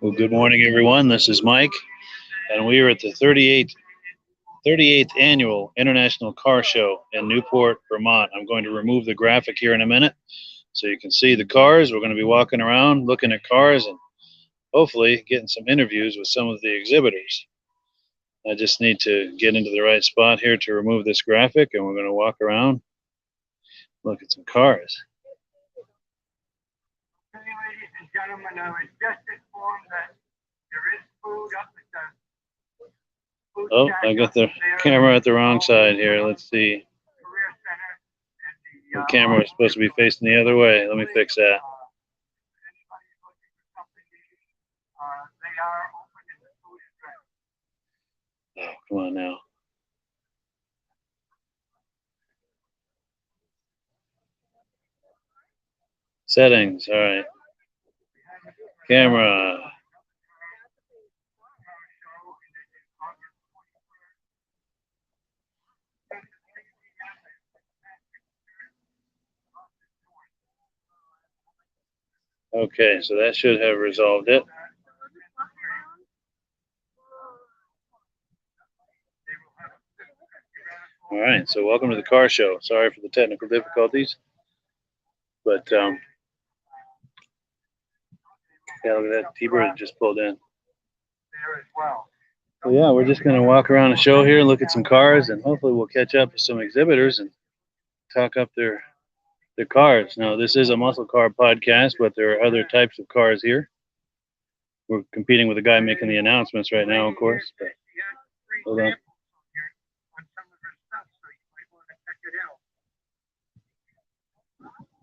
Well, good morning, everyone. This is Mike, and we are at the 38th Annual International Car Show in Newport, Vermont. I'm going to remove the graphic here in a minute so you can see the cars. We're going to be walking around looking at cars and hopefully getting some interviews with some of the exhibitors. I just need to get into the right spot here to remove this graphic, and we're going to walk around, look at some cars. Ladies and gentlemen, I was just informed that there is food up at the food Oh, shack I got up the there. camera at the wrong side here. Let's see. Career Center and The camera was supposed to be facing the other way. Let me fix that. anybody looking for something to eat, they are open in the food and drink. Oh, come on now. Settings, all right. Camera. Okay, so that should have resolved it. All right, so welcome to the car show. Sorry for the technical difficulties, but yeah, look at that T-Bird just pulled in. There as well. So yeah, we're just gonna walk around the show here, look at some cars, and hopefully we'll catch up with some exhibitors and talk up their cars. Now, this is a muscle car podcast, but there are other types of cars here. We're competing with the guy making the announcements right now, of course. But hold on.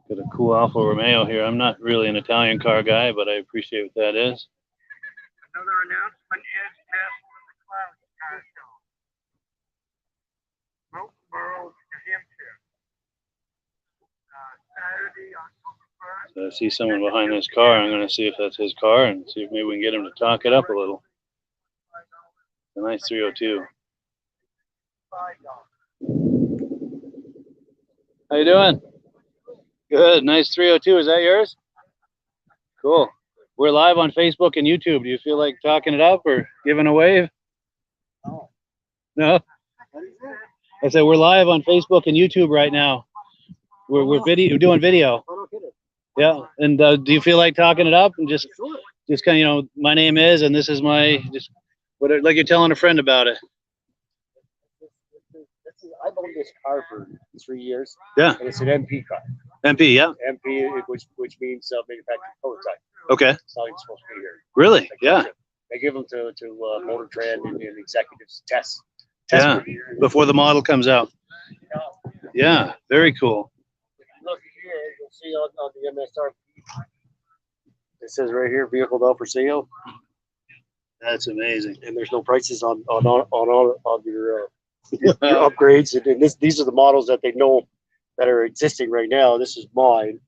Got a cool Alfa Romeo here. I'm not really an Italian car guy, but I appreciate what that is. Another announcement is Castle in the Clouds car show. Wilkesboro, New Hampshire. Saturday, October 1st. So I see someone behind this car. I'm going to see if that's his car and see if maybe we can get him to talk it up a little. A nice 302. How you doing? Good. Nice 302. Is that yours? Cool. We're live on Facebook and YouTube. Do you feel like talking it up or giving a wave? No. No? I said we're live on Facebook and YouTube right now. We're doing video. Yeah. And do you feel like talking it up and just kind of, you know, my name is, and this is my, just what, like you're telling a friend about it. I've owned this car for 3 years. Yeah. And it's an MP car. MP, yeah. MP, which means manufactured prototype. Okay. It's not even supposed to be here. Really? Yeah. They give them to Motor Trend and executives test Yeah. Before the model comes out. Yeah. Yeah. Very cool. If you look here, you'll see on the MSRP. It says right here, vehicle now for sale. That's amazing. And there's no prices on your upgrades. And these are the models that they know that are existing right now. This is mine.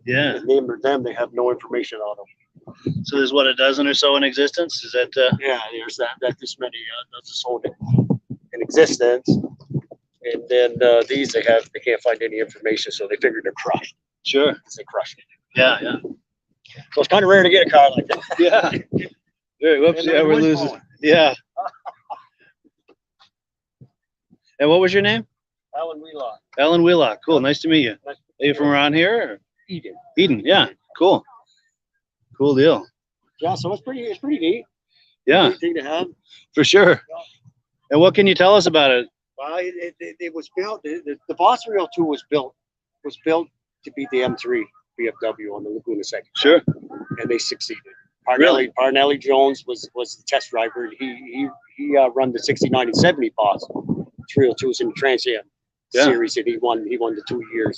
Yeah. The name of them, they have no information on them. So there's what, a dozen or so in existence? Is that? Yeah, there's that this many that's sold in existence. And then these they can't find any information, so they figured they're crushed. Sure. They crushed it. Yeah, yeah. So it's kind of rare to get a car like that. Yeah. Very, whoops, yeah, we're losing. Yeah. And what was your name? Alan Wheelock. Alan Wheelock. Cool. Nice to meet you. Nice Are you from around here? Or? Eden. Eden. Yeah. Cool. Cool deal. Yeah, so it's pretty neat. Yeah. Neat thing to have. For sure. And what can you tell us about it? Well, it was built. The Boss 302 was built to beat the M3 BMW on the Laguna Seca. Sure. And they succeeded. Parnelli Jones was the test driver. He run the 69 and 70 Boss 302s in the Trans Am series, and he won the 2 years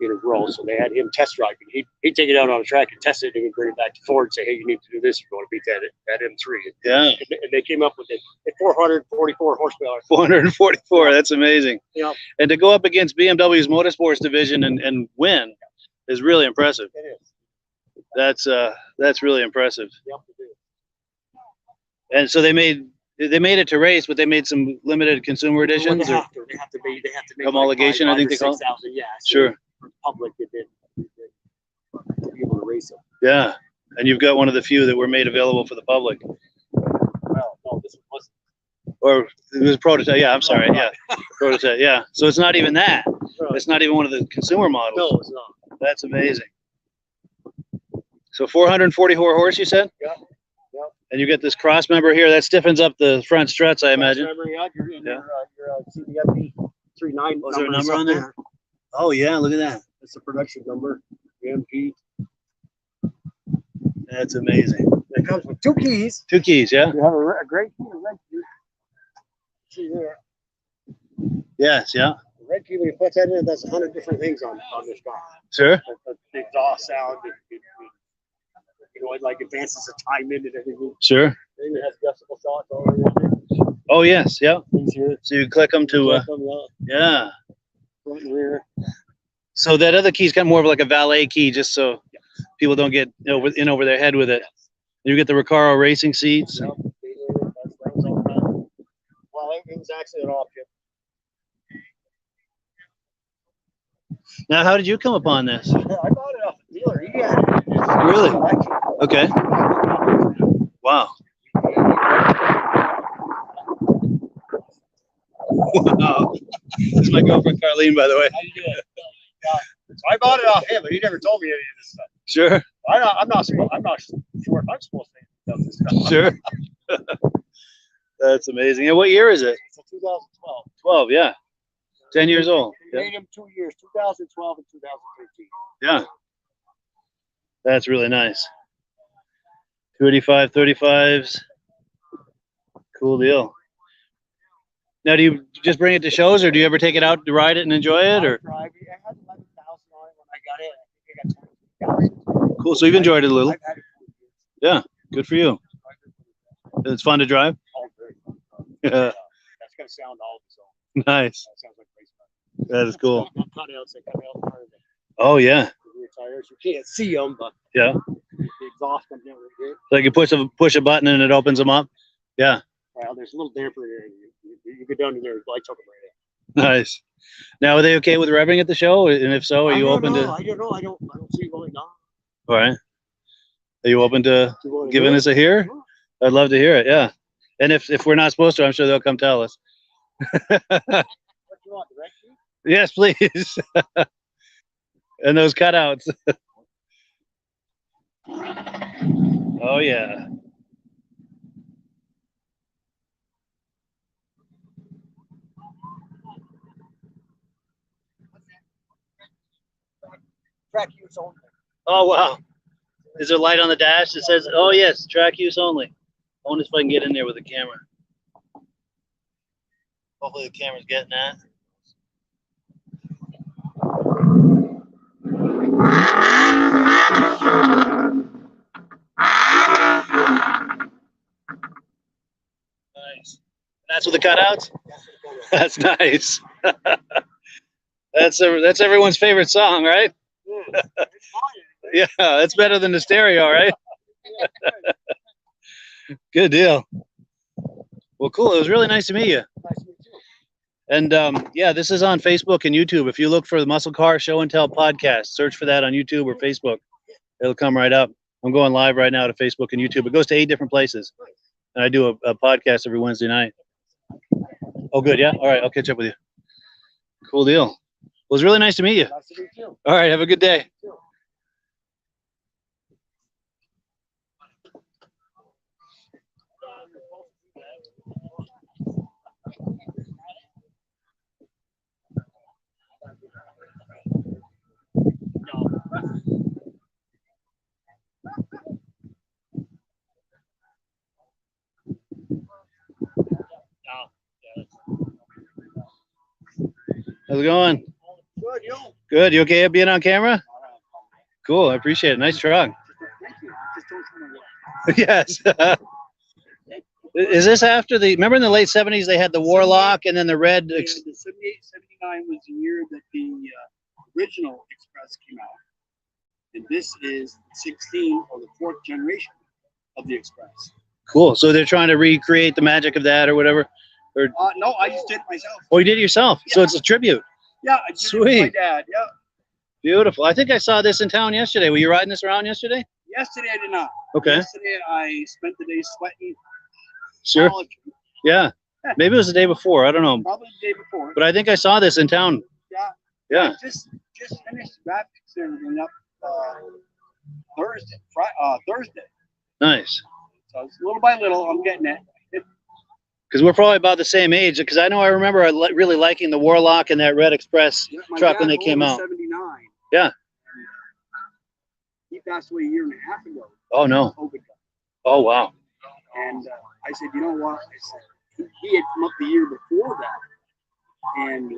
in a row. So they had him test driving. He'd take it out on the track and test it, and he'd bring it back to Ford and say, "Hey, you need to do this. You're going to beat that M3." Yeah. And they came up with it at 444 horsepower. 444. That's amazing. Yeah. And to go up against BMW's motorsports division and win is really impressive. It is. That's really impressive. Yep, they do. And so they made it to race, but they made some limited consumer Well, editions. they or have to. They have to make homologation, I think they call it. 6,000. Yeah. So Sure. for the public, it did to be able to race them. Yeah, and you've got one of the few that were made available for the public. Well, no, this one wasn't. Or it was a prototype. Yeah, I'm sorry. Right. Yeah, prototype. Yeah, so it's not even that. It's not even one of the consumer models. No, it's not. That's amazing. So 444 horse, you said? Yep. Yep. And you get this cross member here that stiffens up the front struts, I imagine. Remember, yeah, you're in Yeah. your CBFB 39. Was there a number on there? Oh yeah, look at that. It's a production number. MP. That's amazing. It comes with 2 keys. 2 keys, yeah. You have a great key and a red key. See there. Yes, yeah. The red key, when you put that in, it does 100 different things on this car. Sure. The exhaust sound, it like advances the time in and everything. Sure. Then it has decibel shots all around it. Oh yes, yeah. Things here. So you click them to, Click them, yeah. front and rear. So that other key's kind of more of like a valet key, just so people don't get in over their head with it. You get the Recaro racing seats. Yep. That was all done. Well, it was actually an option. Now, how did you come upon this? I bought it off the dealer. He had it. Really? Okay. Wow. Wow. This is my girlfriend Carlene, by the way. How you doing? Yeah. So I bought it off him, but he never told me any of this stuff. Sure. I'm not sure if I'm supposed to know this stuff. Sure. That's amazing. And what year is it? It's a 2012. 12, yeah. 10 years old. We Yeah. made him 2 years, 2012 and 2013. Yeah. That's really nice. 285, 35s. Cool deal. Now, do you just bring it to shows, or do you ever take it out to ride it and enjoy it? Or I had 11,000 on it when I got it. I think I got 20,000. cool. So you've enjoyed it a little. I've had it for years. Yeah. Good for you. It's fun to drive. Oh, very fun. Yeah. That's gonna sound all its own. Nice. That sounds like race car. That is cool. Got cutouts. They cut out part of the Oh yeah. rear tires. You can't see them, but Yeah. the exhaust comes down right here. Like you push a button and it opens them up. Yeah. Well, there's a little damper there. You go down in there, lights up right Nice. Now, are they okay with revving at the show? And if so, are you open to? I don't know. I don't see why not. All right. Are you open to You wanna giving do us a hear? I'd love to hear it. Yeah. And if we're not supposed to, I'm sure they'll come tell us. What do you want, the red key? Yes, please. And those cutouts. Oh yeah. Track use only. Oh wow. Is there a light on the dash that says, "Oh yes, track use only"? I wonder if I can get in there with the camera. Hopefully the camera's getting that. Nice. That's with the cutouts? That's nice. That's everyone's favorite song, right? Yeah, it's fine. Yeah, that's better than the stereo, right? Good deal. Well, cool. It was really nice to meet you. Nice to meet you. And yeah, this is on Facebook and YouTube. If you look for the Muscle Car Show and Tell podcast, search for that on YouTube or Facebook. It'll come right up. I'm going live right now to Facebook and YouTube. It goes to 8 different places. And I do a podcast every Wednesday night. Oh, good. Yeah. All right. I'll catch up with you. Cool deal. Well, it was really nice to meet you. Nice to meet you. All right. Have a good day. How's it going? Good, you. Good. You okay at being on camera? Cool. I appreciate it. Nice truck. Thank you. Just don't Yes. Is this after the? Remember in the late '70s they had the Warlock and then the red. The 78, 79 was the year that the original Express came out. And this is 16 or the 4th generation of the Express. Cool. So they're trying to recreate the magic of that or whatever. Or No, I just did it myself. oh, you did it yourself. Yeah. So it's a tribute. Yeah, I did it Sweet. with my dad. Yeah. Beautiful. I think I saw this in town yesterday. Were you riding this around yesterday? Yesterday I did not. Okay. Yesterday I spent the day sweating. Sure. College. Yeah. Maybe it was the day before. I don't know. Probably the day before. But I think I saw this in town. Yeah. Yeah. I just finished graphics and everything up Thursday. Thursday. Nice. So it's little by little, I'm getting it. Because we're probably about the same age. Because I know I remember really liking the Warlock and that Red Express My truck when dad they came was out. 79. Yeah. He passed away a year and a half ago. Oh, no. COVID. Oh, wow. And I said, you know what? I said, he had come up the year before that. And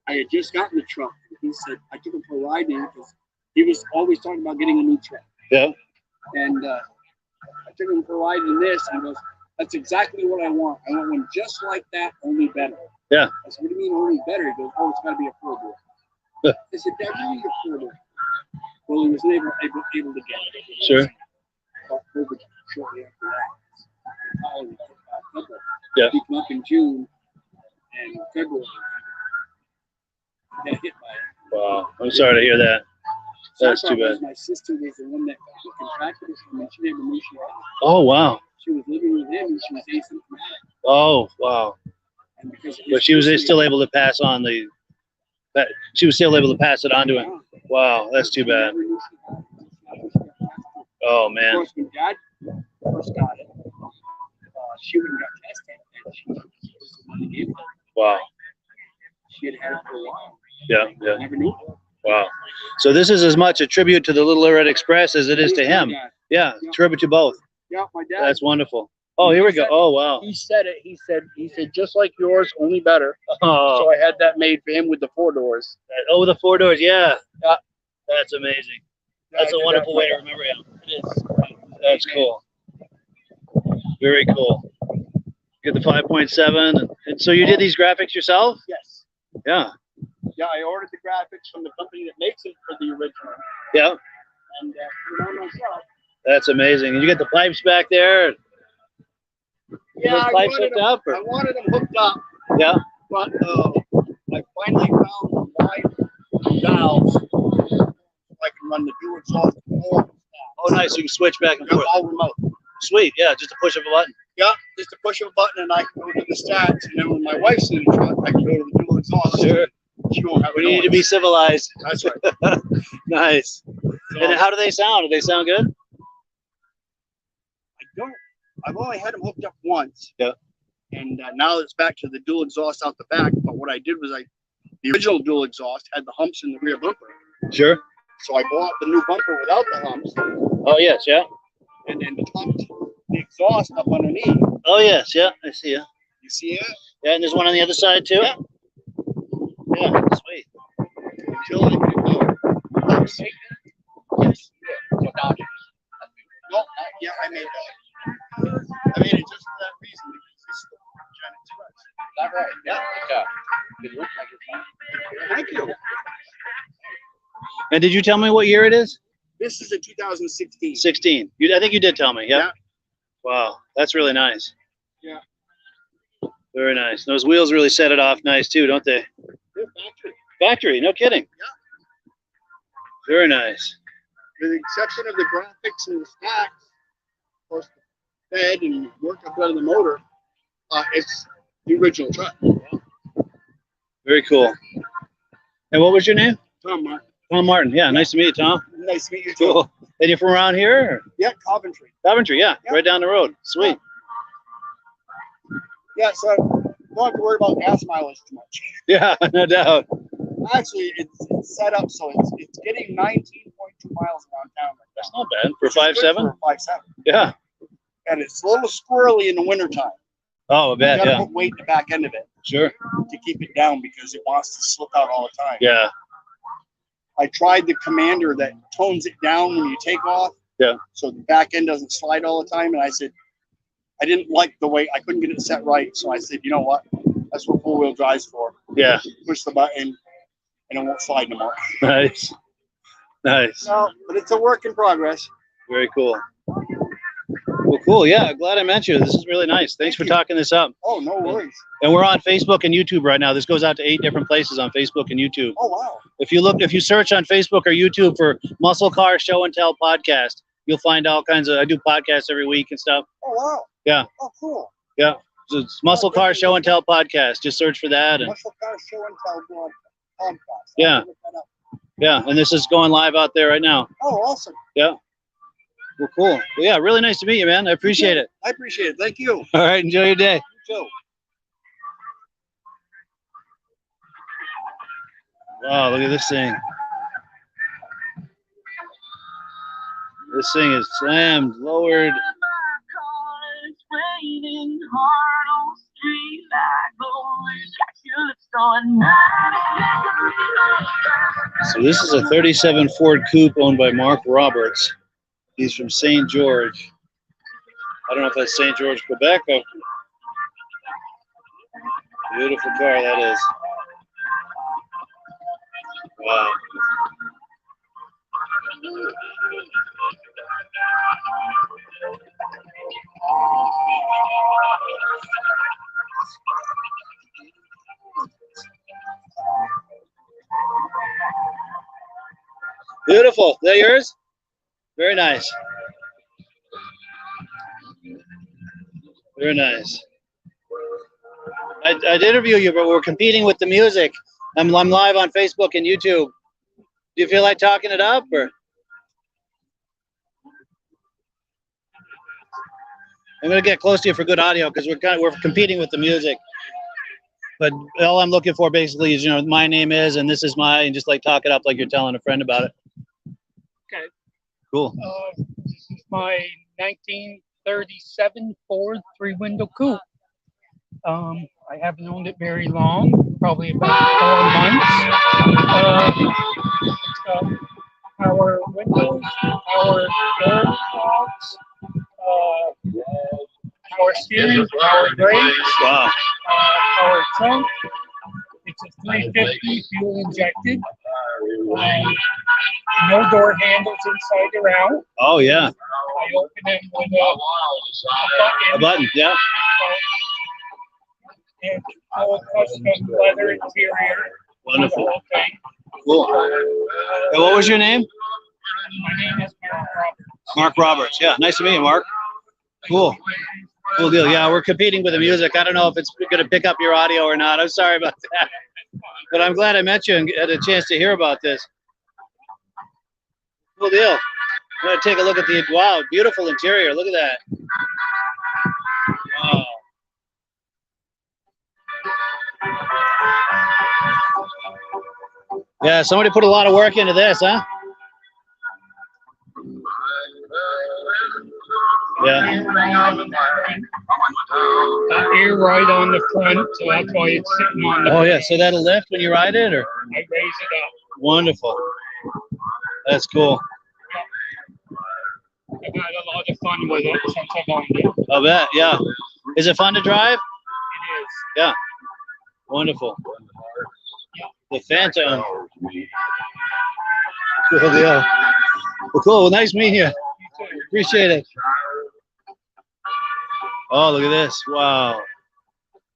I had just gotten the truck. He said, I took him for a ride in because he was always talking about getting a new truck. Yeah. And I took him for a ride in this, and he goes, that's exactly what I want. I want one just like that, only better. Yeah. I said, what do you mean only better? He goes, oh, it's got to be a 4-door. I said, Dad, you need a 4-door. Well, he was able to get it. Sure. But over shortly after that. Yeah. He came up in June and February. Got hit by it. Wow. I'm sorry to hear that. That's too bad. My sister was the one that contracted it from me. She never knew she had it. Oh, wow. She was living with him and she was asymptomatic. Oh, wow. And because of But she was still able to pass on the. She was still able to pass it on to him. Wow, that's too bad. Oh, Of man. course, when Dad first got it, she wouldn't got tested, and she was the one that gave it. Wow. She had had it for a while. Yeah, yeah. Never knew. Wow. So this is as much a tribute to the Little Red Express as it is to him. Yeah, tribute to both. Yeah, my dad. That's wonderful. Oh, here we go. Oh, wow. He said it. He said just like yours, only better. Oh, So I had that made for him with the 4 doors. oh, the 4 doors. Yeah. Yeah. That's amazing. Yeah, That's I a did wonderful that way to for remember him. It is. That's cool. Very cool. Get the 5.7. And so you did these graphics yourself? Yes. Yeah. Yeah, I ordered the graphics from the company that makes it for the original, Yeah. and put it on myself. That's amazing. And you get the pipes back there? Yeah, Those pipes hooked up? I Or? wanted them hooked up, Yeah. but I finally found the wide valves so I can run the dual exhaust. Oh, nice. You can switch back and They're forth. all remote. Sweet. Yeah, just a push of a button. Yeah, just to push a button and I can go to the stats, and then when my wife's in the truck, I can go to the dual exhaust. Sure. She won't have We a need to noise. be civilized. That's right. Nice. And how do they sound? Do they sound good? I've only had them hooked up once. Yeah. And now it's back to the dual exhaust out the back. But what I did was the original dual exhaust had the humps in the rear bumper. Sure. So I bought the new bumper without the humps Oh, yes. Yeah. and then pumped the exhaust up underneath. Oh, yes. Yeah. I see you. You see it? Yeah, and there's one on the other side, too? Yeah. Yeah. Sweet. Until I can go. Yes. No, yeah, I made that. I made it just for that reason because this is the Gen Express. Is that right? Yeah. It looks like it's fine. Thank you. And did you tell me what year it is? This is a 2016. 16. I think you did tell me. Yeah. Yeah. Wow. That's really nice. Yeah. Very nice. Those wheels really set it off nice, too, don't they? They're factory. Factory. No kidding. Yeah. Very nice. With the exception of the graphics and the stacks, of course, the bed and work up out of the motor, it's the original truck. Very cool. And what was your name? Tom Martin. Tom Martin. Yeah. Nice to meet you, Tom. Nice to meet you too. Cool. And you're from around here? Or? Yeah, Coventry. Coventry. Yeah. Yeah. Right down the road. Sweet. Yeah, so don't have to worry about gas mileage too much. Yeah. No doubt. Actually, it's set up so it's getting 19.2 miles around town. Right That's not bad for now. 5.7. For a 5.7. Yeah. And it's a little squirrely in the wintertime. Oh, I bet. You gotta Yeah. put weight in the back end of it Sure. to keep it down because it wants to slip out all the time. Yeah. I tried the commander that tones it down when you take off. Yeah. So the back end doesn't slide all the time. And I said, I didn't like the way I couldn't get it set right. So I said, you know what? That's what 4-wheel drive's for. Yeah. Push the button and it won't slide no more. Nice. Nice. No, but it's a work in progress. Very cool. Well, cool. Yeah, glad I met you. This is really nice. Thanks for talking this up. Oh, no worries. And we're on Facebook and YouTube right now. This goes out to 8 different places on Facebook and YouTube. Oh, wow. If you search on Facebook or YouTube for Muscle Car Show and Tell Podcast, you'll find all kinds of, I do podcasts every week and stuff. Oh, wow. Yeah. Oh, cool. Yeah. So it's Muscle Car Show and Tell Podcast. Just search for that. And Muscle Car Show and Tell podcast. Yeah. I'll look that up. yeah, and this is going live out there right now. Oh, awesome. Yeah. Well, cool. Well, yeah, really nice to meet you, man. I appreciate it. I appreciate it. Thank you. All right, enjoy your day. You too. Wow, look at this thing. This thing is slammed, lowered. So this is a 37 Ford Coupe owned by Mark Roberts. He's from St. George. I don't know if that's St. George, Quebec. But beautiful car that is. Wow. Beautiful. Is that yours? Very nice. Very nice. I'd interview you, but we're competing with the music. I'm live on Facebook and YouTube. Do you feel like talking it up, or? I'm gonna get close to you for good audio because we're competing with the music. But all I'm looking for basically is, my name is, and this is and just like talk it up like you're telling a friend about it. Okay. Cool. This is my 1937 Ford three-window coupe. I haven't owned it very long, probably about 4 months. It's got power windows, power door locks, power steering, power brakes, Wow. Power trunk. It's a 350 fuel injected. No door handles inside or out. Oh yeah. I open it with a A button. Yeah. And full custom leather interior. Wonderful. The whole thing. Cool. And what was your name? My name is Mark Roberts. Mark Roberts. Yeah. Nice to meet you, Mark. Cool. Cool deal. Yeah, we're competing with the music. I don't know if it's going to pick up your audio or not. I'm sorry about that. But I'm glad I met you and had a chance to hear about this. Cool deal. I'm going to take a look at the, wow, beautiful interior. Look at that. Wow. Yeah, somebody put a lot of work into this, huh? Yeah. Air right on the front, so that's why it's sitting on the Oh yeah, so that'll lift when you ride it, or? I raise it up. Wonderful. That's cool. I've had a lot of fun with it since I've owned it. I'll bet, yeah. Is it fun to drive? It is. Yeah. Wonderful. The Phantom. Cool deal. Well, cool. Well, nice meeting you. Appreciate it. Oh, look at this. Wow.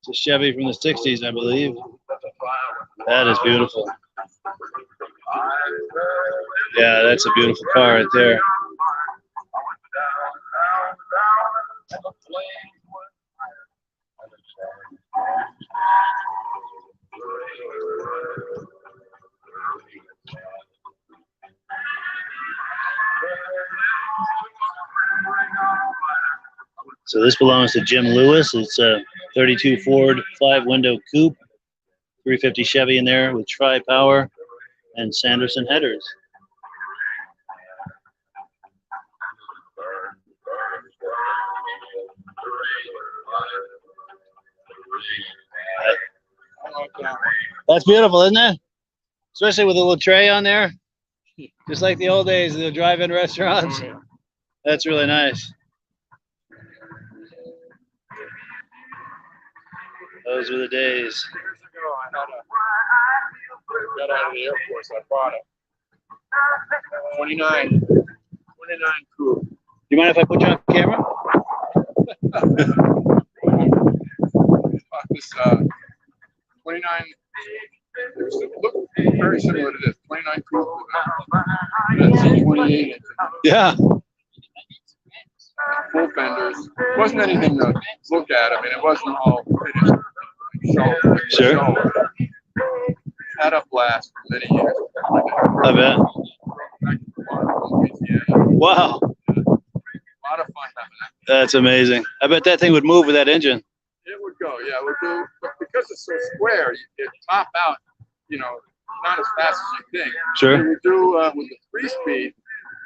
It's a Chevy from the 60s, I believe. That is beautiful. Yeah, that's a beautiful car right there. So this belongs to Jim Lewis. It's a 32 Ford 5-window coupe, 350 Chevy in there with tri-power and Sanderson headers. That's beautiful, isn't it? Especially with a little tray on there. Just like the old days, the drive-in restaurants. That's really nice. Those were the days. Years ago, I got out of the Air Force. I bought it. 29 coupe. Do you mind if I put you on camera? This 29. Look very similar to this 29 coupe. That's 28 inch. Yeah. Full fenders. Wasn't anything to look at. I mean, it wasn't all finished. Sure. Had a blast for many years. I bet. Wow. A lot of fun having that. That's amazing. I bet that thing would move with that engine. It would go, yeah, it would do. But because it's so square, it top out, you know, not as fast as you think. Sure. It would do with the 3-speed.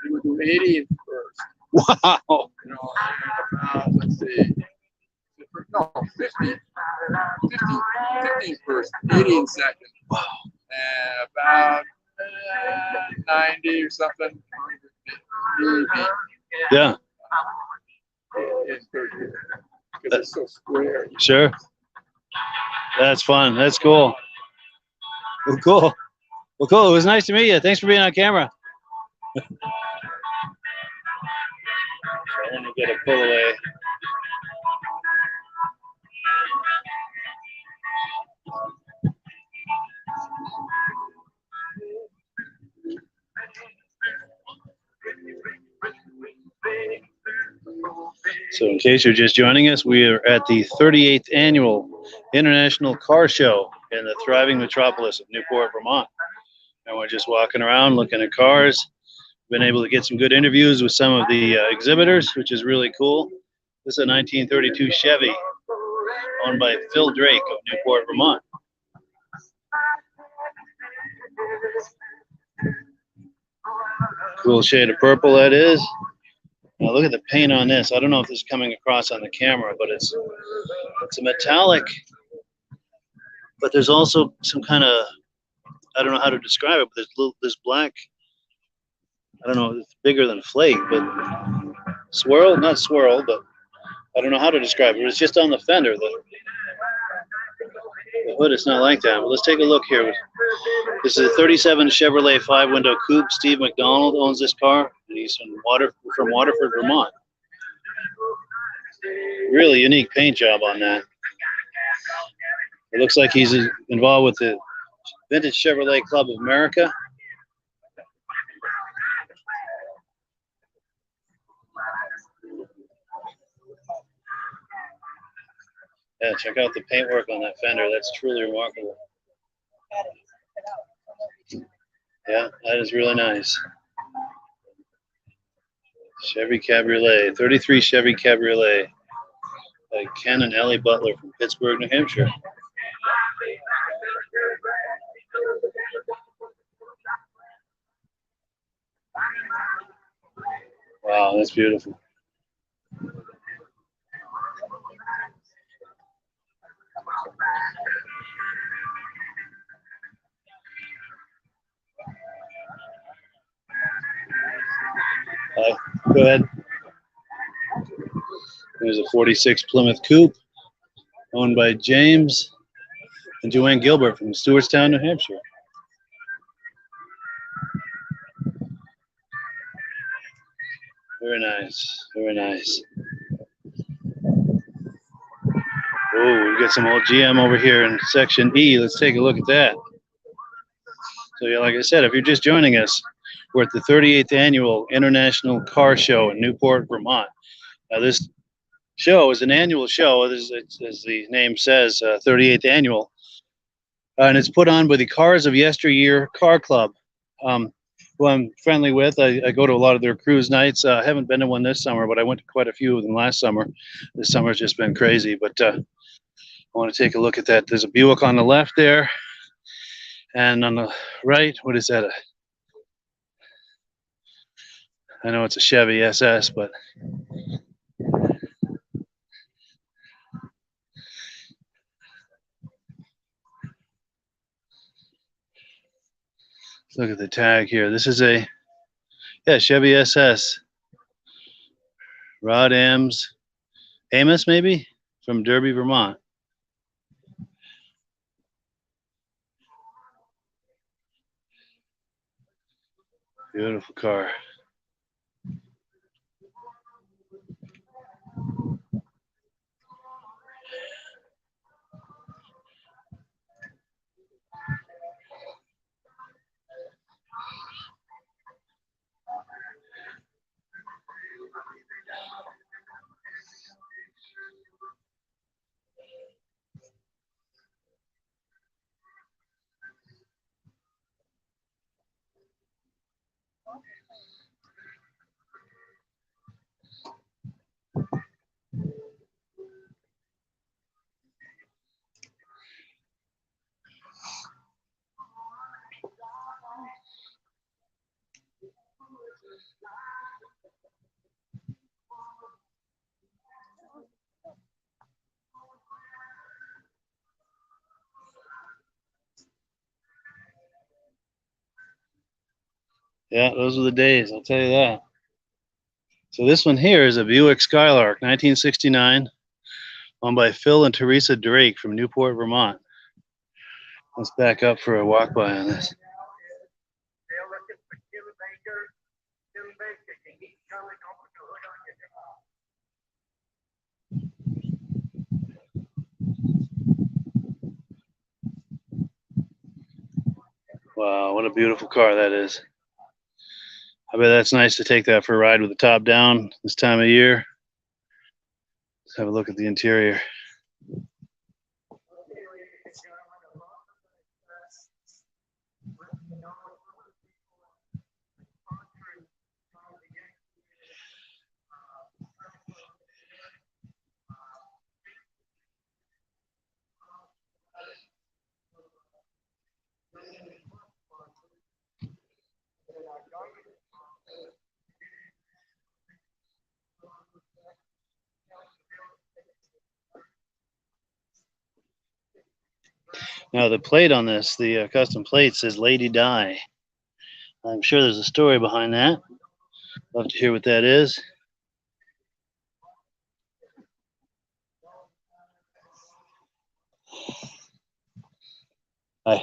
It would do 80 in first. Wow. You know, let's see. No, 50 in first, 80 in second. Wow. And about 90 or something. Maybe. Yeah. In third gear. Because it's so square. Sure. That's fun. That's cool. Well, cool. Well, cool. It was nice to meet you. Thanks for being on camera. Let me get a pull away. So in case you're just joining us, we are at the 38th Annual International Car Show in the thriving metropolis of Newport, Vermont. And we're just walking around looking at cars. Been able to get some good interviews with some of the exhibitors, which is really cool. This is a 1932 Chevy owned by Phil Drake of Newport, Vermont. Cool shade of purple that is. Now look at the paint on this. I don't know if this is coming across on the camera, but it's a metallic, but there's also some kind of, I don't know how to describe it, but there's this black, I don't know, it's bigger than flake, but swirl, not swirl, but I don't know how to describe it. It's just on the fender. The hood is not like that. But let's take a look here. This is a 37 Chevrolet 5-window coupe. Steve McDonald owns this car, and he's from Waterford, Vermont. Really unique paint job on that. It looks like he's involved with the Vintage Chevrolet Club of America. Yeah, check out the paintwork on that fender. That's truly remarkable. Yeah, that is really nice. Chevy Cabriolet, 33 Chevy Cabriolet by Ken and Ellie Butler from Pittsburgh, New Hampshire. Wow, that's beautiful. Go ahead. There's a 46 Plymouth Coupe owned by James and Joanne Gilbert from Stewartstown, New Hampshire. Very nice, very nice. Oh, we got some old GM over here in section E. Let's take a look at that. So yeah, like I said, if you're just joining us, we're at the 38th Annual International Car Show in Newport, Vermont. Now this show is an annual show, as the name says, 38th Annual. And it's put on by the Cars of Yesteryear Car Club, who I'm friendly with. I go to a lot of their cruise nights. I haven't been to one this summer, but I went to quite a few of them last summer. This summer's just been crazy, but I want to take a look at that. There's a Buick on the left there. And on the right, what is that? I know it's a Chevy SS, but look at the tag here. This is a Chevy SS. Rod Amos maybe, from Derby, Vermont. Beautiful car. Yeah, those are the days, I'll tell you that. So this one here is a Buick Skylark, 1969, owned by Phil and Teresa Drake from Newport, Vermont. Let's back up for a walk by on this. They're looking for Kim Baker. Kim Baker, can you come and open the hood on your car? Wow, what a beautiful car that is. I bet that's nice to take that for a ride with the top down this time of year. Let's have a look at the interior. Now the plate on this, the custom plate says Lady Di. I'm sure there's a story behind that. Love to hear what that is. Hi.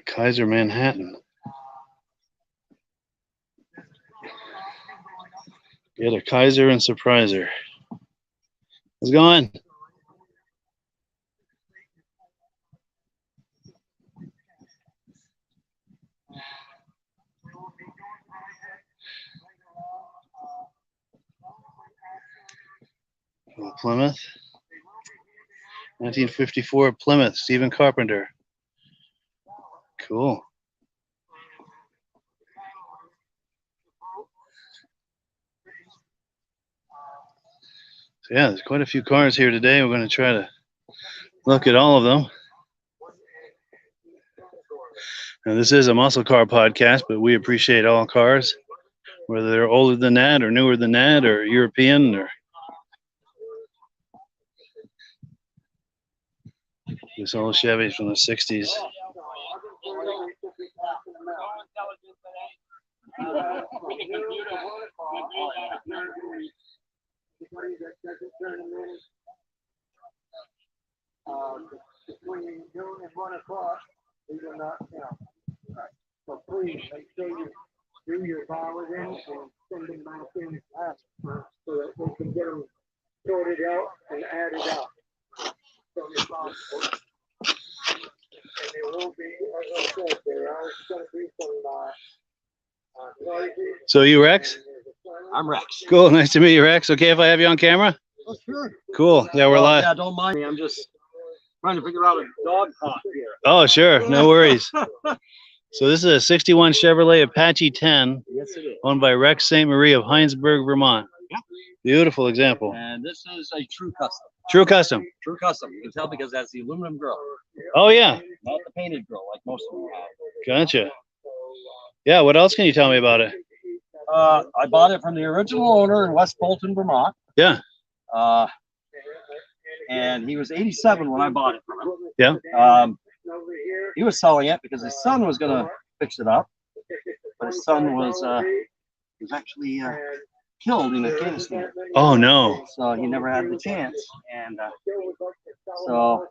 Kaiser Manhattan. Get a Kaiser and Surpriser. How's it going? Plymouth. 1954 Plymouth, Stephen Carpenter. Cool. So yeah, there's quite a few cars here today. We're going to try to look at all of them. Now, this is a muscle car podcast, but we appreciate all cars, whether they're older than that or newer than that or European or this old Chevy from the 60s. Between noon and 1 o'clock, these are not, so please make sure you do your hours in and send them back in fast so that we can get them sorted out and added up. So it's possible. And there will be, as I said, there are going to be some noises. So you Rex? I'm Rex. Cool, nice to meet you, Rex. Okay if I have you on camera? Oh, sure. Cool. Yeah, we're live. Yeah, don't mind me. I'm just trying to figure out a dog pot here. Oh, sure. No worries. So this is a 61 Chevrolet Apache 10. Yes, it is. Owned by Rex St. Marie of Heinsberg, Vermont. Yeah. Beautiful example. And this is a true custom. True custom. True custom. You can tell because that's the aluminum grill, Oh, yeah. not the painted grill like most of them have. Gotcha. Yeah, what else can you tell me about it? I bought it from the original owner in West Bolton, Vermont. Yeah. And he was 87 when I bought it from him. Yeah. he was selling it because his son was gonna fix it up, but his son was actually killed in Afghanistan. Oh no. So he never had the chance, and so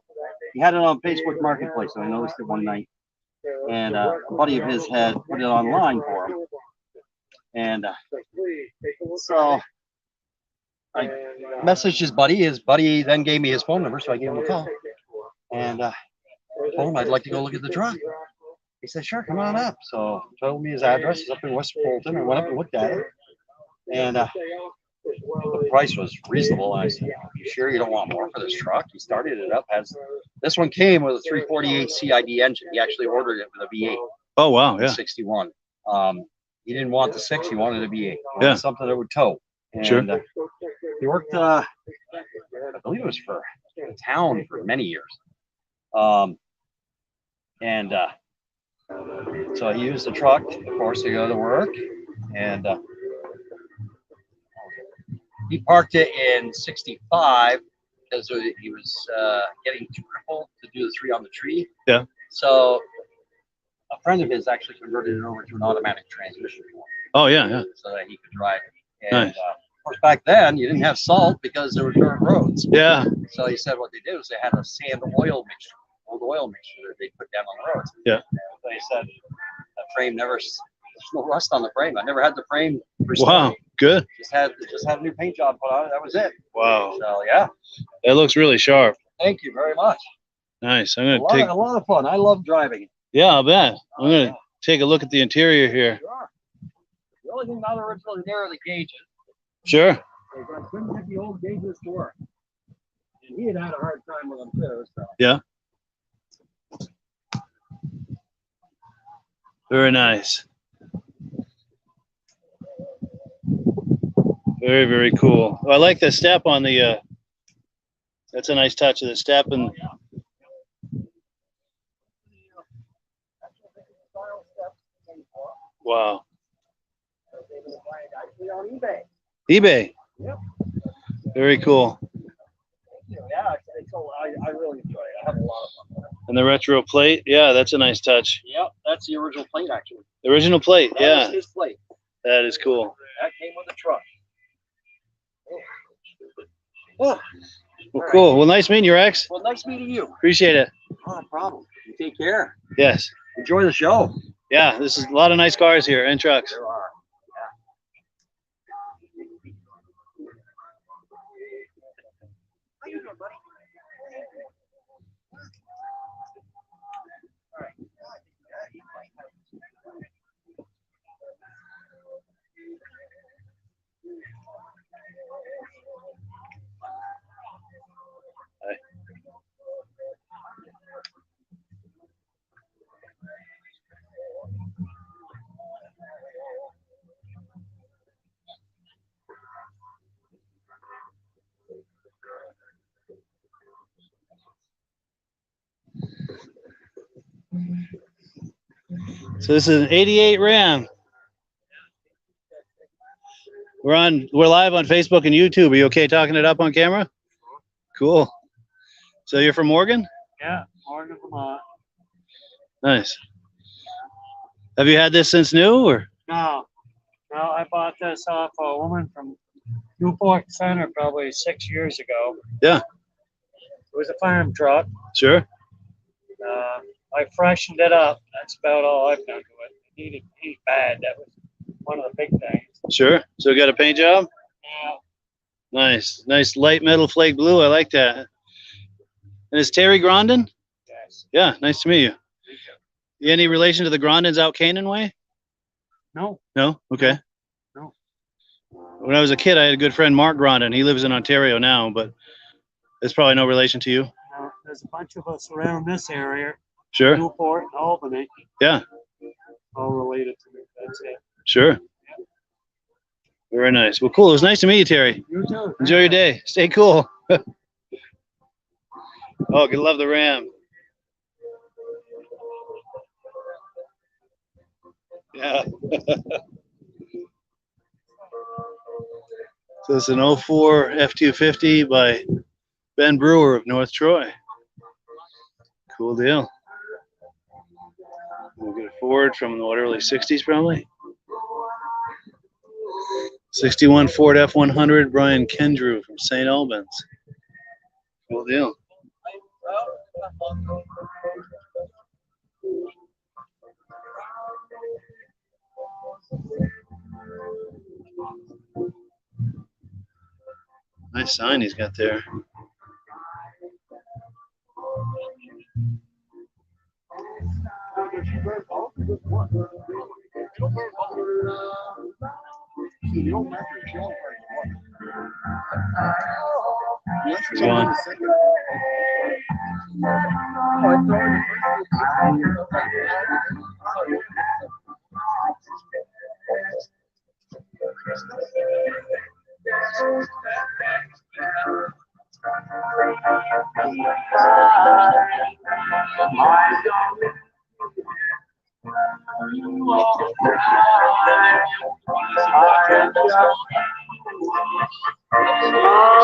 he had it on Facebook Marketplace. So I noticed it one night, and a buddy of his had put it online for him, and so I messaged his buddy. His buddy then gave me his phone number, so I gave him a call, and told him I'd like to go look at the truck. He said, "Sure, come on up." So told me his address is up in West Fulton. I went up and looked at it, and the price was reasonable. And I said, "Are you sure you don't want more for this truck?" He started it up. This one came with a 348 CID engine. He actually ordered it with a V8. Oh wow, yeah. 61. He didn't want the 6. He wanted a V8. Yeah. Something that would tow. And, Sure. He worked, I believe it was for the town for many years. So he used the truck, of course, to go to work, and he parked it in 65 because he was getting too crippled to do the 3 on the tree. Yeah. So a friend of his actually converted it over to an automatic transmission for him, Oh yeah, yeah. so that he could drive it. And Nice. of course, back then you didn't have salt because there were dirt roads. Yeah. So he said what they did was they had a sand oil mixture, old oil mixture that they put down on the roads. Yeah. So he said the frame there's no rust on the frame. I never had the frame restored. Wow. Good. Just had a new paint job put on it. That was it. Wow. So yeah. That looks really sharp. Thank you very much. Nice. I'm A gonna take. lot of fun. I love driving it. Yeah, I'll bet. I'm gonna take a look at the interior here. Sure. The only thing not originally there are the gauges. Sure. I couldn't get the old gauges to work. And he had a hard time with them too. So. Yeah. Very nice. Very, very cool. Well, I like the step on the, that's a nice touch of the step. And wow. On eBay. eBay. Yep. Very cool. Yeah, I really enjoy it. I have a lot of fun with it. And the retro plate. Yeah, that's a nice touch. Yep, that's the original plate actually. The original plate. That Yeah, was his plate. that is cool. That came with the truck. Oh, Well, cool. Well, nice meeting you, Rex. well, nice meeting you. Appreciate it. No problem. You take care. Yes. Enjoy the show. Yeah, this is a lot of nice cars here and trucks. There are. How you doing, buddy? All right. So this is an 88 Ram. We're live on Facebook and YouTube. Are you okay talking it up on camera? Cool. So you're from Morgan? Yeah, Morgan, Vermont. Nice. Have you had this since new or? No, I bought this off a woman from Newport Center probably 6 years ago. Yeah. It was a farm truck. Sure. I freshened it up. That's about all I've done to it. It needed paint bad. That was one of the big things. Sure. So got a paint job? Yeah. Nice. Nice light metal flake blue. I like that. And it's Terry Grondin? Yes. Yeah, nice to meet you. You any relation to the Grondins out Canaan way? No. No? Okay. No. When I was a kid, I had a good friend, Mark Grondin. He lives in Ontario now, but it's probably no relation to you. No. There's a bunch of us around this area. Sure. Newport and Albany. Yeah. All related to me. That's it. Sure. Very nice. Well, cool. It was nice to meet you, Terry. You too. Enjoy your day. Stay cool. Oh, I love the Ram. Yeah. So it's an 04 F-250 by Ben Brewer of North Troy. Cool deal. Ford from the early 60s, probably. 61 Ford F100, Brian Kendrew from St. Albans. Cool deal. Nice sign he's got there. Go on.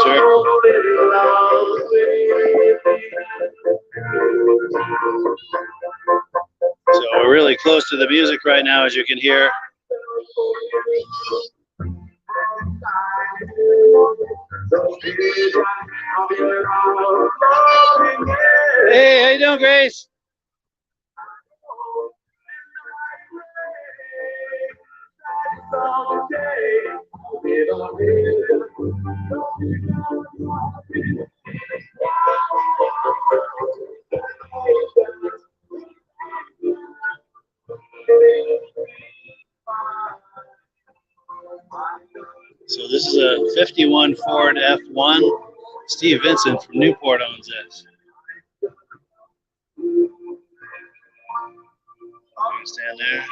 Sure. So we're really close to the music right now, as you can hear. Hey, how you doing, Grace? So this is a 51 Ford F1. Steve Vincent from Newport owns this. Stand there.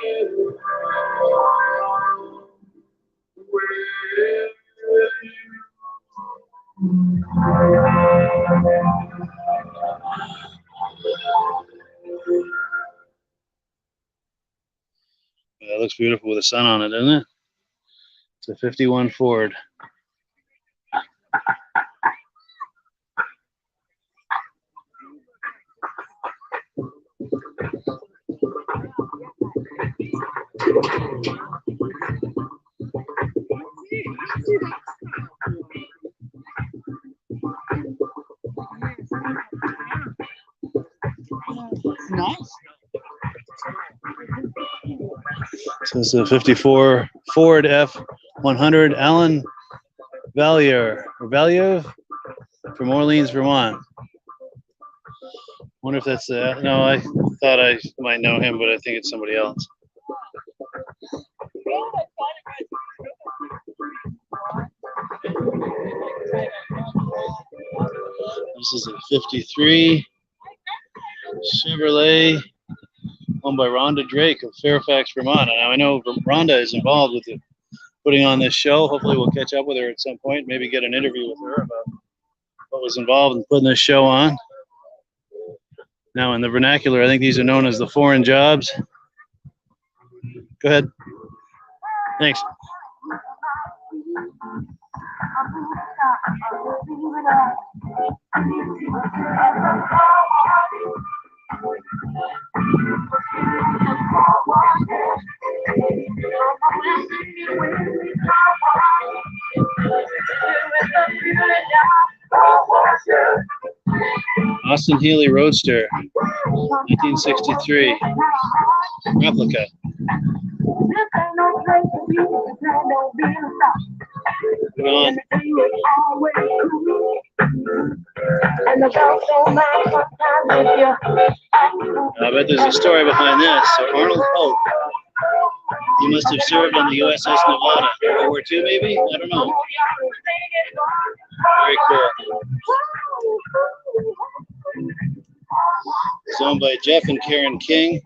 That looks beautiful with the sun on it, doesn't it? It's a 51 Ford. Nice. So this is a 54 Ford F100, Alan Valier from Orleans, Vermont. Wonder if that's no, I thought I might know him, but I think it's somebody else. This is a 53 Chevrolet owned by Rhonda Drake of Fairfax, Vermont. And I know Rhonda is involved with putting on this show. Hopefully we'll catch up with her at some point, maybe get an interview with her about what was involved in putting this show on. Now in the vernacular, I think these are known as the foreign jobs. Go ahead. Thanks. Austin Healey Roadster, 1963, replica. Good on. I bet there's a story behind this. So Arnold Hope, he must have served on the USS Nevada, World War II maybe? I don't know. Very cool. It's owned by Jeff and Karen King.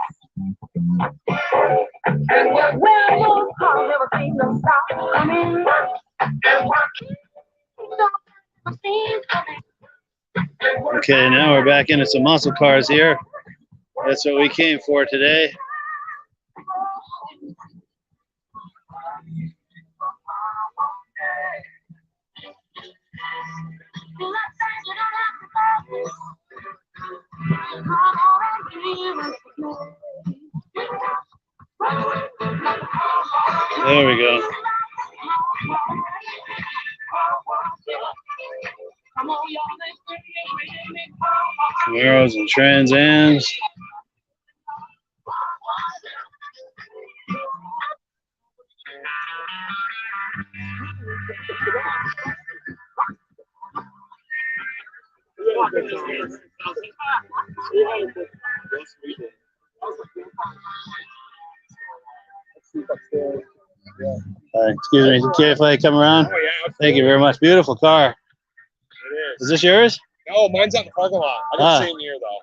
Okay, now we're back into some muscle cars here. That's what we came for today. There we go. Camaros and Trans Ams. Excuse me, okay if I come around? Oh, yeah. Thank you very much. Beautiful car. It Is this yours? No, mine's out in the parking lot. I got the same year, though.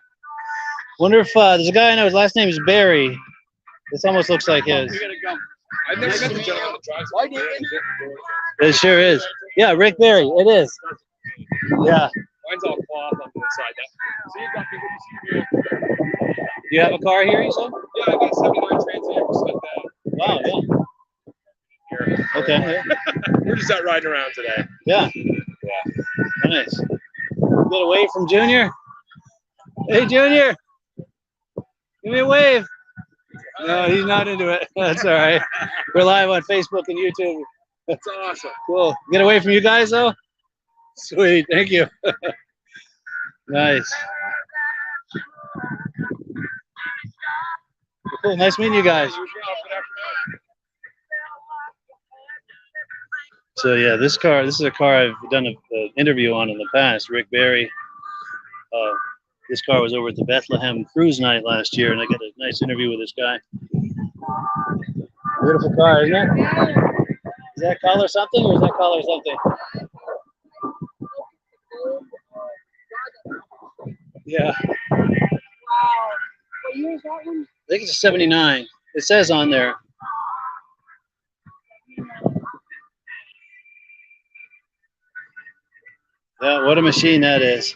Wonder if there's a guy I know, his last name is Barry. This almost looks like his. I've never met the gentleman that drives it. It sure is. Yeah, Rick Barry. It is. Yeah. Mine's all cloth on the inside. So you've got people. Do you have a car here, you said? Yeah, I got a 79 Trans Am just like that. Wow, yeah. Here. Okay. We're just out riding around today. Yeah. Yeah. Nice. Get a wave from Junior. Hey, Junior. Give me a wave. No, he's not into it. That's all right. We're live on Facebook and YouTube. That's awesome. Cool. Get away from you guys, though? Sweet. Thank you. Nice. Cool. Nice meeting you guys. So, yeah, this is a car I've done an interview on in the past, Rick Barry. This car was over at the Bethlehem Cruise Night last year, and I got a nice interview with this guy. Beautiful car, isn't it? Is that color something, or is that color something? Yeah. Wow. What year is that one? I think it's a 79. It says on there. Yeah, what a machine that is.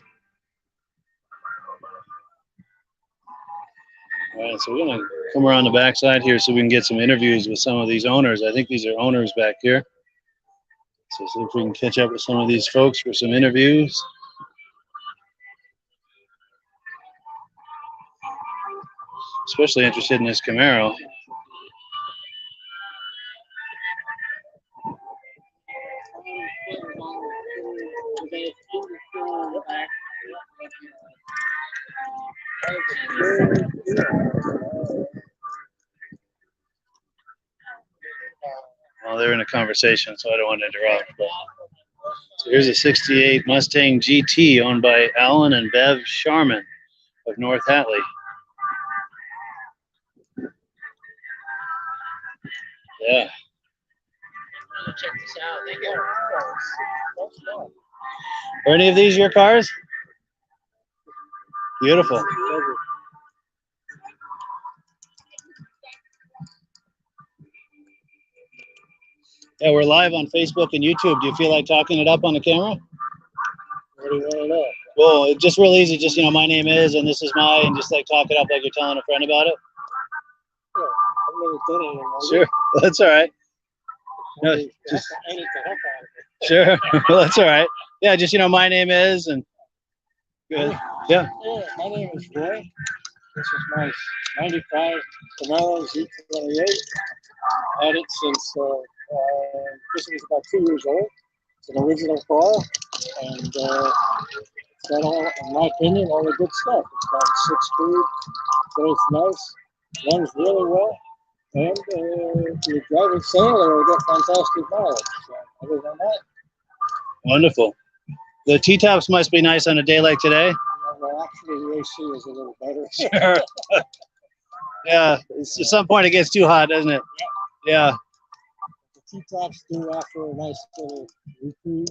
All right, so we're going to come around the backside here so we can get some interviews with some of these owners. I think these are owners back here. So see if we can catch up with some of these folks for some interviews. Especially interested in this Camaro. Well, they're in a conversation, so I don't want to interrupt. But. So here's a 68 Mustang GT owned by Alan and Bev Sharman of North Hatley. Yeah. Check this out. They got Are any of these your cars? Beautiful. Yeah, we're live on Facebook and YouTube. Do you feel like talking it up on the camera? What do you want to know? Well, it's just real easy. Just, my name is, and this is my, and just like talk it up like you're telling a friend about it. Sure. I've never done it. Sure. That's all right. No, just, I need to help out of it. sure. Well, that's all right. Yeah, just, my name is, and good. Yeah. Yeah, my name is Roy. This is my 95 Camaro Z28. Had it since this was about 2 years old. It's an original car, and it's got all, in my opinion, all the good stuff. It's got a 6-speed, so it's nice, runs really well, and if you drive it sailor, it'll get fantastic mileage. So other than that, Wonderful. The T-tops must be nice on a day like today. well, actually, the AC is a little better. Sure. Yeah, at some point it gets too hot, doesn't it? Yeah. The T-tops do offer a nice little reprieve.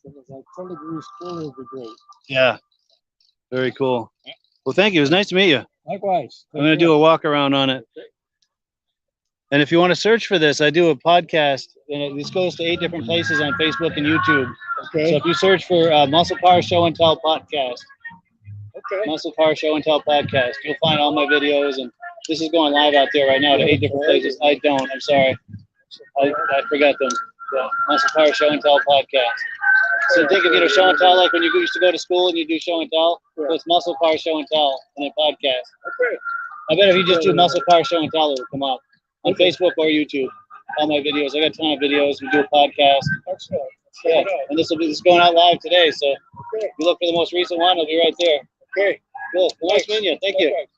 If it was like 10 degrees cooler, would be great. Yeah. Very cool. Well, thank you. It was nice to meet you. Likewise. I'm going to do a walk around on it. And if you want to search for this, I do a podcast, and this goes to 8 different places on Facebook and YouTube. Okay. So if you search for Muscle Car Show and Tell Podcast, Muscle Car Show and Tell Podcast, you'll find all my videos. And this is going live out there right now to 8 different places. I don't. I'm sorry. I forgot them. The Muscle Car Show and Tell Podcast. So think of show and tell like when you used to go to school and you do show and tell. So it's Muscle Car Show and Tell and a podcast. Okay. I bet if you just do Muscle Car Show and Tell, it will come up on Facebook or YouTube. all my videos. I got a ton of videos. We do a podcast. Excellent. Yeah, and this going out live today. So Okay. if you look for the most recent one, it'll be right there. Okay. Cool. Well, nice meeting you. Thank you. Okay.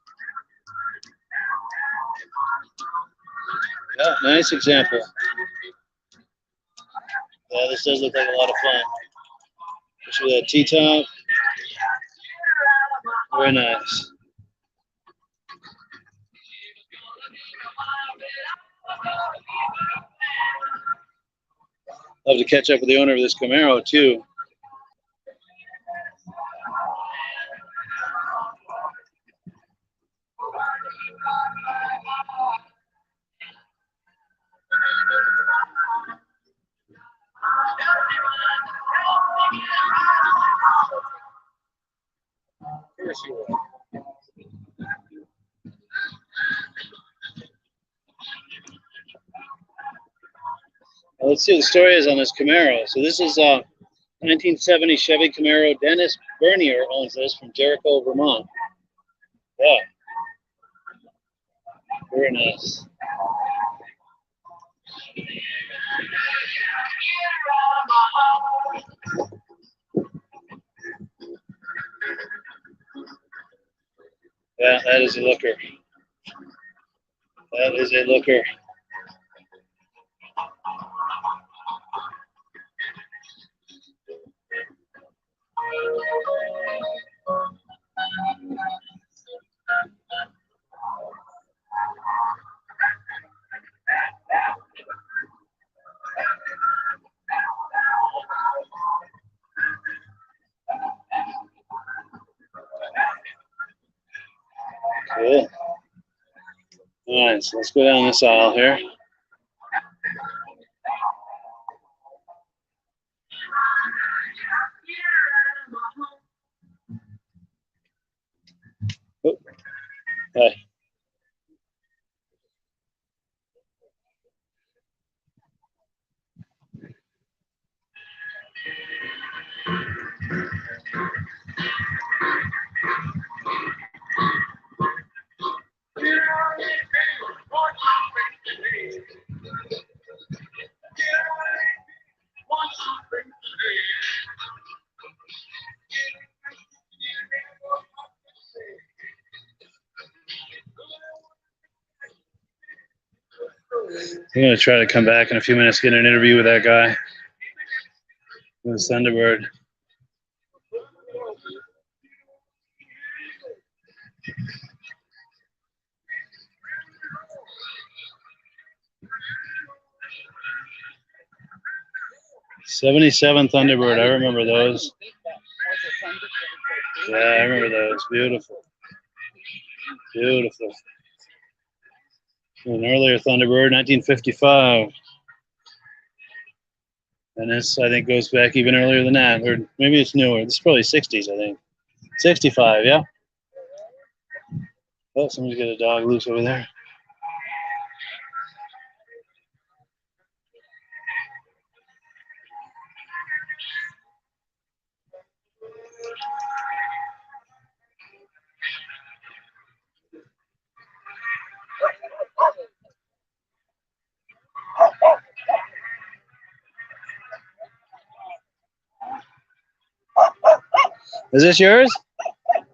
Yeah, nice example. Yeah, this does look like a lot of fun. Especially with that T-top. Very nice. Love to catch up with the owner of this Camaro too. Well, let's see what the story is on this Camaro. So this is 1970 Chevy Camaro. Dennis Bernier owns this from Jericho, Vermont. Yeah. Very nice. Yeah, that is a looker. That is a looker. Cool. All right, so let's go down this aisle here. Oh. Hi. I'm going to try to come back in a few minutes, get an interview with that guy, with Thunderbird. '77 Thunderbird, I remember those. Yeah, I remember those. Beautiful. Beautiful. An earlier Thunderbird, 1955. And this, I think, goes back even earlier than that. Or maybe it's newer. This is probably 60s, I think. 65, yeah? Oh, somebody's got a dog loose over there. Is this yours?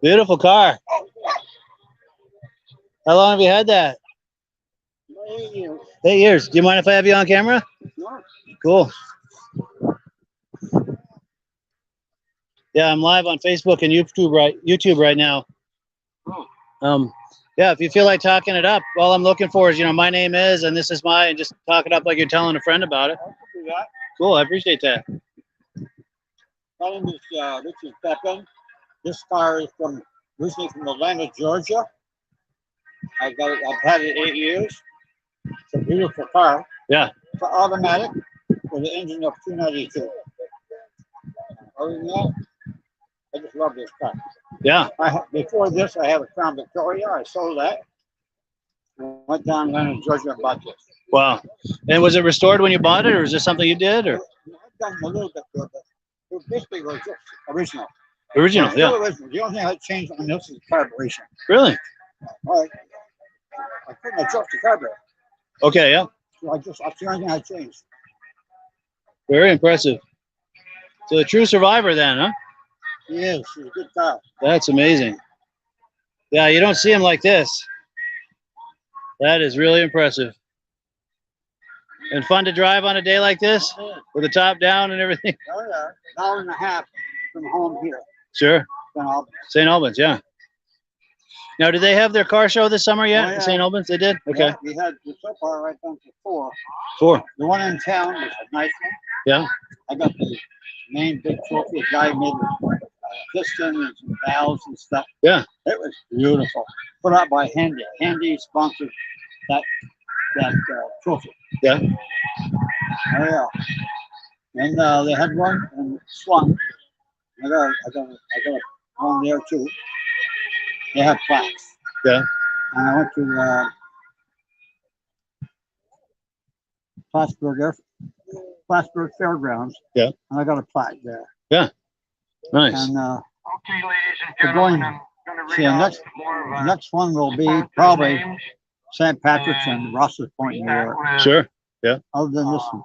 Beautiful car. How long have you had that? 8 years. 8 years. Do you mind if I have you on camera? No. Cool. Yeah, I'm live on Facebook and YouTube right now. Yeah, if you feel like talking it up, all I'm looking for is, my name is, and this is and just talk it up like you're telling a friend about it. I can do that. Cool, I appreciate that. My name is Richard Pepin. This car is originally from Atlanta, Georgia. I've had it 8 years. It's a beautiful car. Yeah. It's an automatic with an engine of 292. Other than that, I just love this car. Yeah. Before this, I had a Crown Victoria. I sold that. I went down to Atlanta, Georgia, and bought this. Wow. And was it restored when you bought it, or is this something you did? Or I've done a little bit to it, but it basically was just original. original? It's Yeah. still original. The only thing I changed on this is the carburation. Really? All right. I couldn't adjust the carburetor. Okay. Yeah. that's the only thing I changed. Very impressive. So a true survivor then, huh? He is. He's a good car. That's amazing. Yeah, you don't see him like this. That is really impressive. And fun to drive on a day like this with the top down and everything. Oh yeah. An hour and a half from home here. Sure. St. Albans. St. Albans, yeah. Now, did they have their car show this summer yet? Oh, yeah. St. Albans, they did? Okay. Yeah, we had so far right down to 4. 4. The one in town was a nice one. Yeah. I got the main big trophy. A guy made piston and some valves and stuff. Yeah. It was beautiful. Put out by Handy. Handy sponsored that trophy. Yeah. Oh yeah. And they had one in Swan. I got one there too. They have plaques. Yeah. And I went to Plattsburgh Fairgrounds. Yeah. And I got a plaque there. Yeah. Nice. And Okay, ladies and we're going. gentlemen, I'm going to See, read the out next more of the next one will be probably St. Patrick's and Ross's Point, New York. Sure. Other than this one,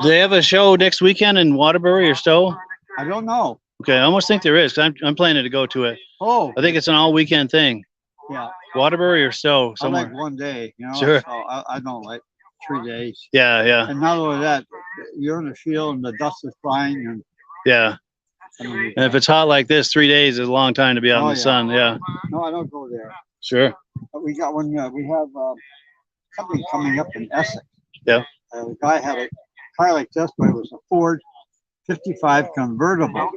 Do they have a show next weekend in Waterbury or Stowe? I don't know. Okay, I almost think there is. I'm planning to go to it. Oh, I think it's an all weekend thing. yeah. Waterbury or Stowe, I somewhere. like one day, you know. Sure. So I don't like 3 days. Yeah, yeah, And not only that, you're in the field and the dust is flying, and yeah. I mean, And if it's hot like this, 3 days is a long time to be out Oh, in the yeah. sun. Yeah, no, I don't go there. sure. But we got one. We have something coming up in Essex. Yeah. The guy had a car like this, but it was a Ford 55 convertible.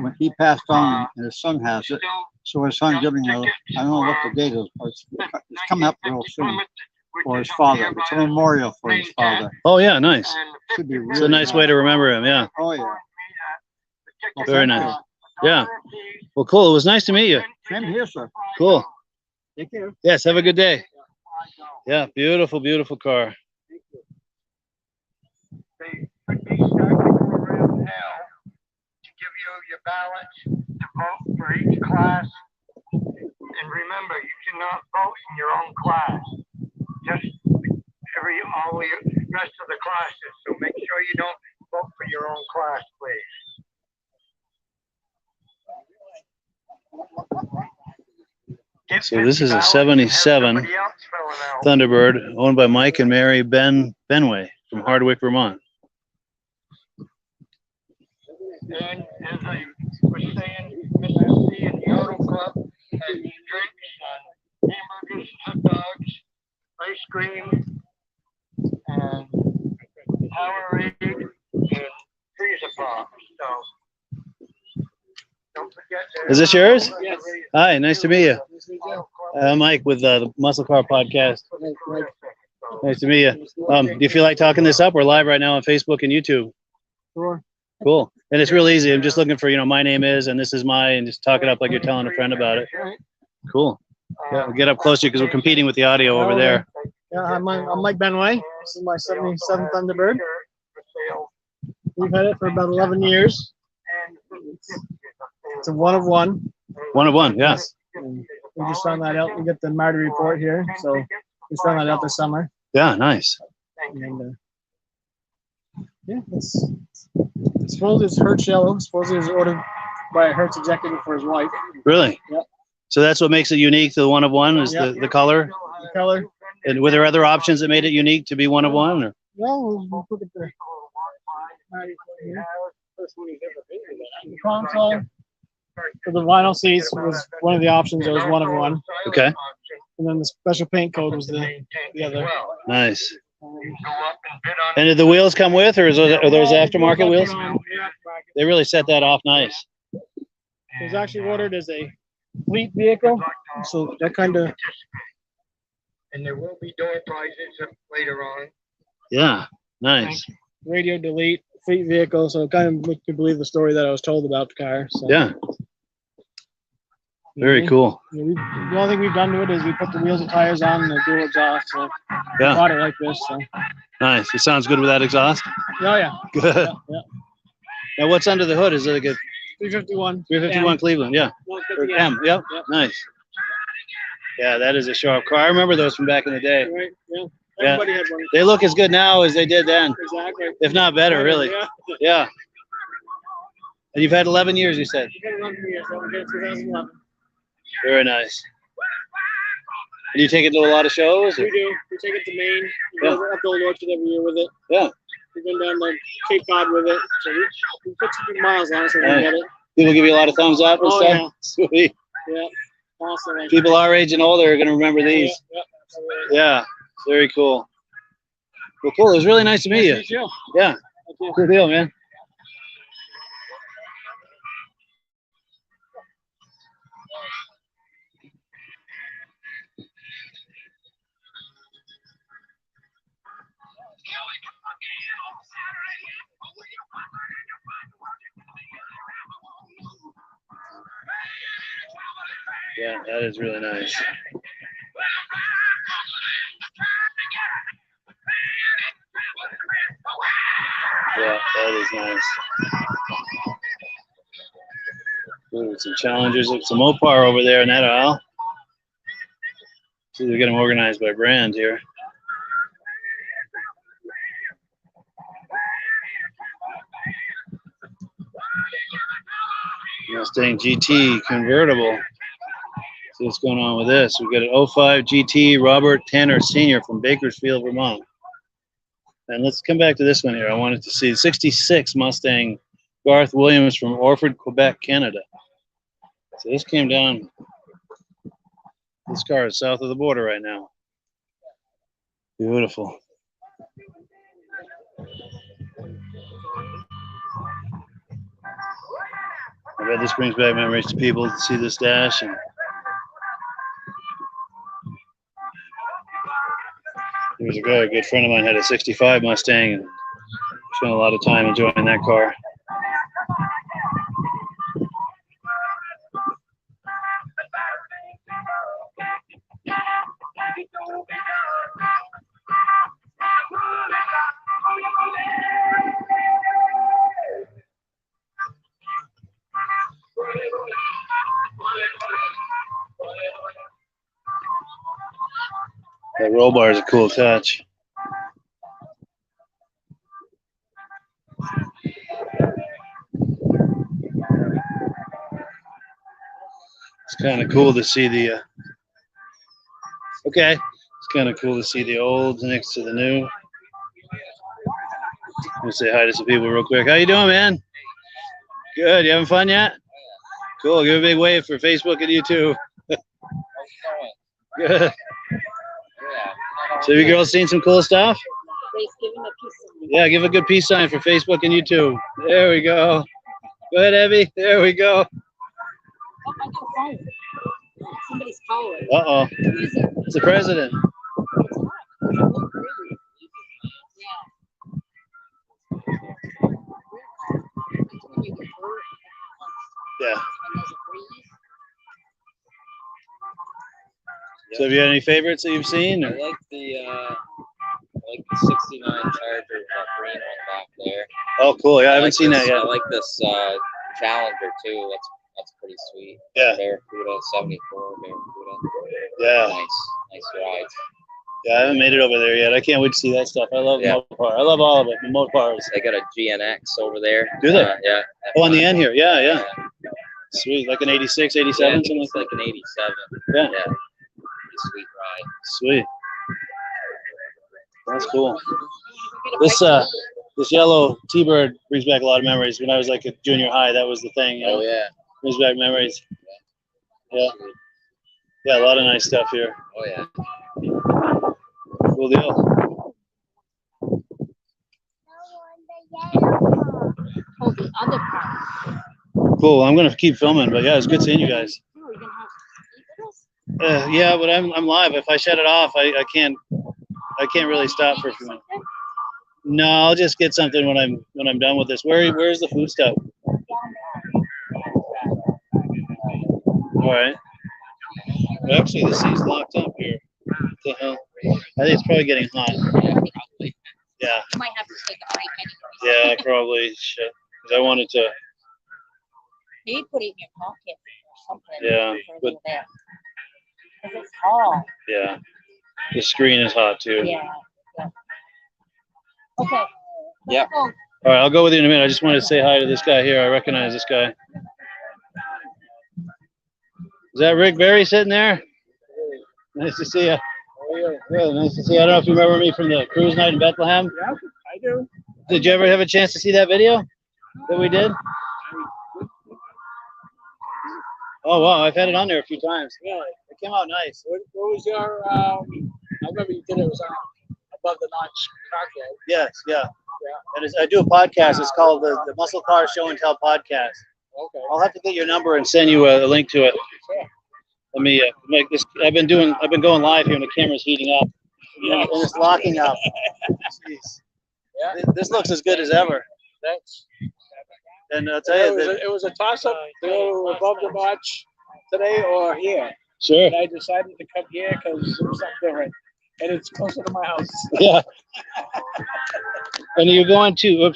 When he passed on, and his son has it. So his son giving I don't know what the date is, but it's coming up real soon for his father. It's a memorial for his father. Oh yeah, nice. Should be really It's a nice way to remember him. Yeah, Oh yeah. Well, very thank nice. Yeah. Well, cool. It was nice to meet you. you. Same here, sir. Cool. Take care. Yes. Have a good day. Yeah. Beautiful, beautiful car. They could be starting to go around now to give you your ballots to vote for each class. And remember, you cannot vote in your own class. Just all the rest of the classes. So make sure you don't vote for your own class, please. So this is a 77 Thunderbird owned by Mike and Mary Benway from Hardwick, Vermont. And as I was saying, Mr. C and the Auto Club has drinks and hamburgers, hot dogs, ice cream, and Powerade, and freezer pops. So don't forget. Is this yours? Yes. Hi, nice to meet you. Mike with the Muscle Car Podcast. Nice to meet you. Do you feel like talking this up? We're live right now on Facebook and YouTube. Sure. Cool. And it's real easy. I'm just looking for, my name is, and this is my, and just talk it up like you're telling a friend about it. Cool. Yeah, we'll get up closer because we're competing with the audio over there. Yeah, I'm Mike Benway. This is my 77 Thunderbird. We've had it for about 11 years. It's a one of one. One of one, yeah. And we just found that out. We get the Marty report here, so we found that out this summer. Yeah, nice. And yeah, it's supposedly it's Hertz yellow. Supposedly it was ordered by a Hertz executive for his wife. Really? Yep. So that's what makes it unique to the one of one is Yep. the color. The color. And were there other options that made it unique to be one of one? Or? Well, we'll look at the Marty here. The console for the vinyl seats was one of the options. It was one of one. Okay. And then the special paint code was the other. Nice. And did the wheels come with, or are those aftermarket wheels? They really set that off nice. It was actually ordered as a fleet vehicle, so that kind of. And there will be door prizes later on. Yeah, nice. Radio delete, fleet vehicle, so it kind of makes me believe the story that I was told about the car. So. Yeah. Very cool. Yeah, the only thing we've done to it is we put the wheels and tires on and the dual exhaust. So we Yeah. bought it like this. So. Nice. It sounds good with that exhaust. Oh yeah. Good. Yeah. Now, what's under the hood? Is it like a 351. 351 Cleveland? Yeah. Or M. Yep. Nice. Yeah, that is a sharp car. I remember those from back in the day. Right. Yeah. Yeah. Everybody had one. They look as good now as they did then, Exactly. if not better, really. Yeah. Yeah. And you've had 11 years, you said. We've had 11 years. So we did 2011. Very nice. And you take it to a lot of shows? We do. We take it to Maine. We Yeah. go up to Old Orchard every year with it. Yeah. We've been down to Cape Cod with it. So we put some good miles on it so we Nice. get it. People give you a lot of thumbs up and Oh, stuff? yeah. Sweet. Yeah. Awesome. People our age and older are going to remember these. Yeah. Absolutely. Yeah. Very cool. Well, cool. It was really nice to meet you. Nice to meet you. Yeah. Thank you. Cool deal, man. Yeah, that is really nice. Yeah, that is nice. Ooh, some Challengers, some Mopar over there in that aisle. See, they're getting organized by brand here. Mustang GT convertible. See what's going on with this. We've got an 05 GT Robert Tanner Sr. from Bakersfield, Vermont. And let's come back to this one here. I wanted to see 66 Mustang Garth Williams from Orford, Quebec, Canada. So this came down. This car is south of the border right now. Beautiful. I bet this brings back memories to people to see this dash. And years ago, a good friend of mine had a 65 Mustang and spent a lot of time enjoying that car. That roll bar is a cool touch. It's kind of cool to see the. Okay, it's kind of cool to see the old next to the new. Let me say hi to some people real quick. How you doing, man? Good. You having fun yet? Cool. Give a big wave for Facebook and YouTube. Good. So have you girls seen some cool stuff? Yeah, give a good peace sign for Facebook and YouTube. There we go. Go ahead, Evie. There we go. Oh, I got a phone. Somebody's calling. Uh-oh. Who is it? It's the president. Yeah. So have you had any favorites that you've seen? I Or? like the 69 Charger, that green one back there. Oh, cool. Yeah, I haven't like seen this, that yet. I like this Challenger too. That's pretty sweet. Yeah. Barracuda 74 Barracuda. Yeah. Nice ride. Yeah, I haven't made it over there yet. I can't wait to see that stuff. I love Mopar. I love all of it. The Mopars. They got a GNX over there. Do they? Yeah. Oh, on the end here. Yeah, yeah. Sweet. Like an 86, 87, something it's like an 87. Yeah. Yeah. Sweet ride. Sweet. That's cool. This yellow T-Bird brings back a lot of memories. When I was like a junior high, that was the thing. You know? Oh yeah. Brings back memories. Yeah. Yeah, a lot of nice stuff here. Oh yeah. Cool deal. Oh, the other part. Cool. I'm gonna keep filming, but yeah, it's good seeing you guys. Oh, you're gonna have to speak Yeah, but I'm live. If I shut it off, I can't really stop for a few minutes. No, I'll just get something when I'm done with this. Where's the food stuff? All right. Well, actually, this thing's locked up here. What the hell? I think it's probably getting hot. Yeah. You might have to take a break anyway. Yeah, probably. Shit. 'Cause I wanted to. Maybe put it in your pocket or something. Yeah, for a but- little bit. 'Cause it's tall. Yeah. The screen is hot too. Yeah. Okay. Yeah. Go. All right, I'll go with you in a minute. I just wanted to say hi to this guy here. I recognize this guy. Is that Rick Berry sitting there? Nice to see you. Good, nice to see you. I don't know if you remember me from the cruise night in Bethlehem. Yeah, I do. Did you ever have a chance to see that video that we did? Oh wow, I've had it on there a few times. Really? It came out nice. What was your, I remember you did it was above the notch cocktail. Yes, yeah. And I do a podcast. It's called the Muscle Car Show and Tell Podcast. Okay. I'll have to get your number and send you a link to it. Sure. Let me make this. I've been going live here, and the camera's heating up. Yes. And it's locking up. Jeez. Yeah. This looks as good as ever. That's. And I'll tell you that. It was a toss-up to go above the notch today or here. Sure. And I decided to come here because it was something different, and it's closer to my house. Yeah. And you're going to. Oops.